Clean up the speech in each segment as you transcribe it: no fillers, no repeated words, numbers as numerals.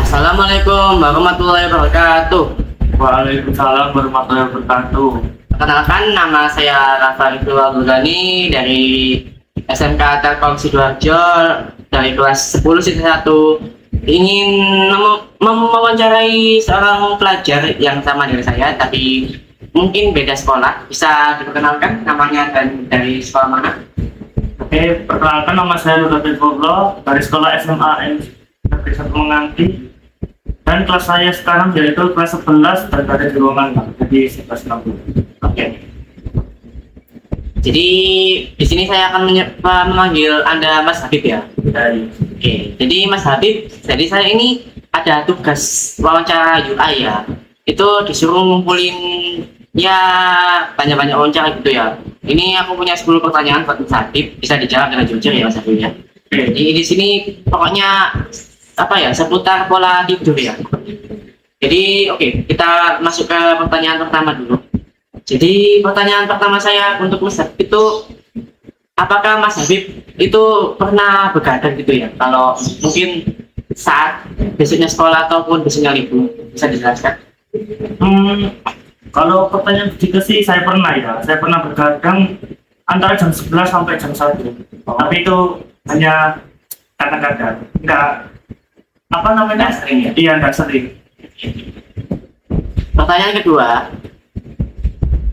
Assalamualaikum warahmatullahi wabarakatuh. Waalaikumsalam warahmatullahi wabarakatuh. Perkenalkan, nama saya Rafa Ridwan Nurani dari SMK Telkom Sidoarjo dari kelas 10 sisi 1. Ingin mewawancarai seorang pelajar yang sama dengan saya, tapi mungkin beda sekolah. Bisa diperkenalkan namanya dan dari sekolah mana? Oke, perkenalkan nama saya Nurul Fadlo dari sekolah SMA Negeri 1 Menganti. Dan kelas saya sekarang yaitu kelas 11 dan dari golongan jadi 1160. Oke. Jadi di sini saya akan memanggil Anda Mas Habib ya. Dari Oke. Jadi Mas Habib, jadi saya ini ada tugas wawancara UI ya. Itu disuruh ngumpulin ya banyak-banyak wawancara gitu ya. Ini aku punya 10 pertanyaan buat Mas Habib, bisa dijawab dengan jujur ya Mas Habib ya. Jadi di sini pokoknya apa ya, seputar pola tidur ya. Jadi oke, kita masuk ke pertanyaan pertama dulu. Jadi pertanyaan pertama saya untuk Mas Habib itu, apakah Mas Habib itu pernah begadang gitu ya? Kalau mungkin saat besoknya sekolah ataupun besoknya libur, bisa dijelaskan? Kalau pertanyaan begitu sih saya pernah ya. Saya pernah bergadang antara jam 11 sampai jam 1. Tapi itu hanya kadang-kadang. Enggak apa namanya? Nggak sering ya? Iya, enggak sering. Pertanyaan kedua,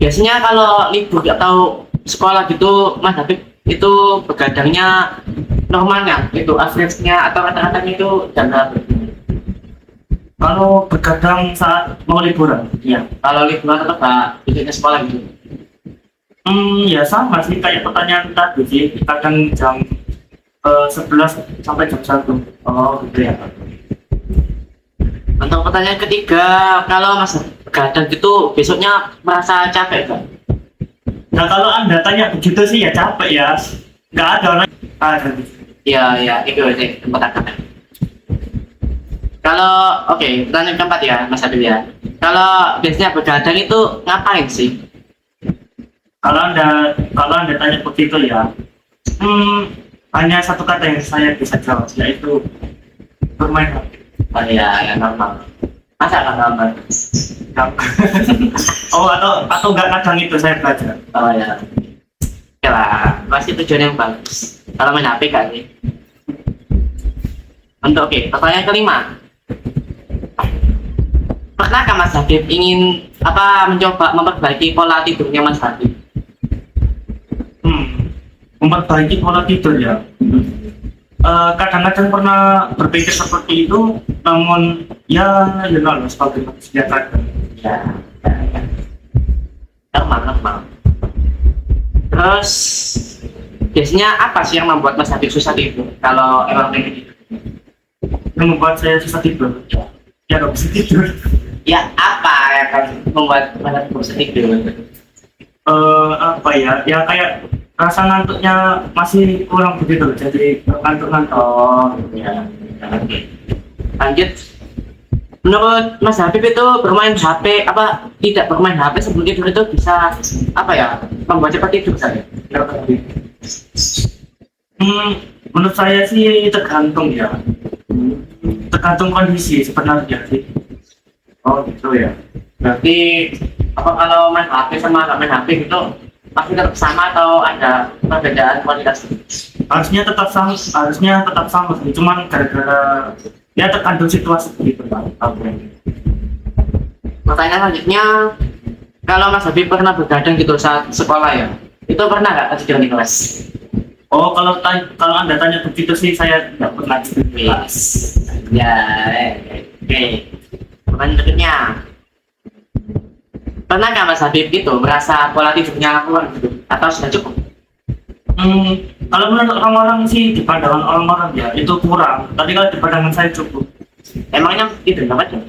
biasanya kalau libur atau sekolah gitu, Mas Habib itu begadangnya normalnya, itu average-nya atau rata-ratanya itu jam berapa? Kalau bergadang saat mau liburan, Iya, kalau liburan atau nggak besoknya sekolah gitu? ya sama sih kayak pertanyaan tadi sih. Kadang jam 11 sampai jam 1. Oh gitu ya. Untuk pertanyaan ketiga, kalau Mas begadang gitu besoknya merasa capek nggak? Nah, kalau Anda tanya begitu sih ya capek ya. Nggak ada orang ada. Iya, iya, itu sih tempat akan. Kalau oke, pertanyaan keempat ya Mas Habib ya. Kalau biasanya begadang itu ngapain sih? Kalau Anda tanya begitu ya, hanya satu kata yang saya bisa jawab, yaitu bermain HP. Oh iya, ya normal. Masa nggak normal? Oh, atau nggak kadang itu saya belajar. Oh ya. Oke lah, masih tujuan yang bagus. Kalau main HP kan sih. Untuk oke, pertanyaan kelima. Pernahkah Mas Habib ingin mencoba memperbaiki pola tidurnya Mas Habib? Memperbaiki pola tidur ya. Kadang-kadang pernah berpikir seperti itu, namun ya sebagai manusia kadang. Ya, ya. Normal. Terus biasanya apa sih yang membuat Mas Habib susah tidur? Kalau emang pengen tidur? Yang membuat saya susah tidur, ya nggak bisa tidur. Ya apa yang akan membuat Mas Habib susah tidur? Apa ya? Ya kayak rasa ngantuknya masih kurang begitu, jadi ngantuk-ngantuk. Oh, ya. Oke. Lanjut. Menurut Mas Habib itu bermain HP tidak bermain HP sebelum tidur itu bisa membuat cepat tidur saya? Menurut Mas Habib? Menurut saya sih tergantung ya. Tergantung kondisi sebenarnya sih. Oh gitu ya. Berarti kalau main HP sama nggak main HP gitu pasti tetap sama atau ada perbedaan kualitas? Harusnya tetap sama sih. Cuman gara-gara ya tergantung situasi gitu kan. Oke. Pertanyaan selanjutnya, kalau Mas Habib pernah begadang gitu saat sekolah ya, itu pernah nggak ketiduran di kelas? Oh, kalau Anda tanya begitu sih saya nggak pernah di kelas. Ya, oke. Pertanyaan berikutnya, pernahkah Mas Habib itu merasa pola tidurnya kurang gitu atau sudah cukup? Kalau menurut orang-orang sih di pandangan orang-orang ya itu kurang. Tapi kalau di pandangan saya cukup. Emangnya tidur berapa jam?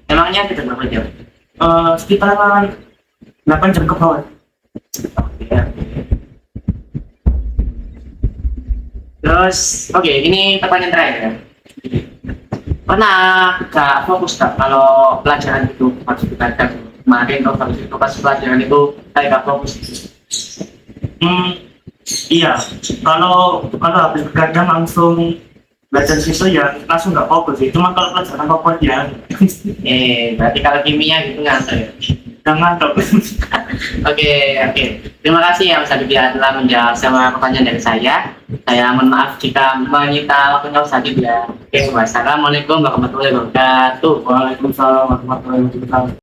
Emangnya tidur berapa jam? Sekitaran 8 jam ke bawah. Ya. Terus, oke, ini pertanyaan terakhir ya. Pernah gak fokus gak kalau pelajaran itu harus begadang? Kemarin kalau itu pas pelajaran itu kayak gak fokus. Iya, kalau habis begadang langsung belajar situ ya langsung nggak fokus sih. Cuma kalau pelajaran favorit ya Berarti kalau kimia gitu ngantor ya. jangan ngantuk. Oke, oke. Terima kasih ya Mas Adib ya telah menjawab semua pertanyaan dari saya. Saya mohon maaf jika menyita waktunya Mas Adib ya. Oke, assalamualaikum warahmatullahi wabarakatuh. Waalaikumsalam warahmatullahi wabarakatuh.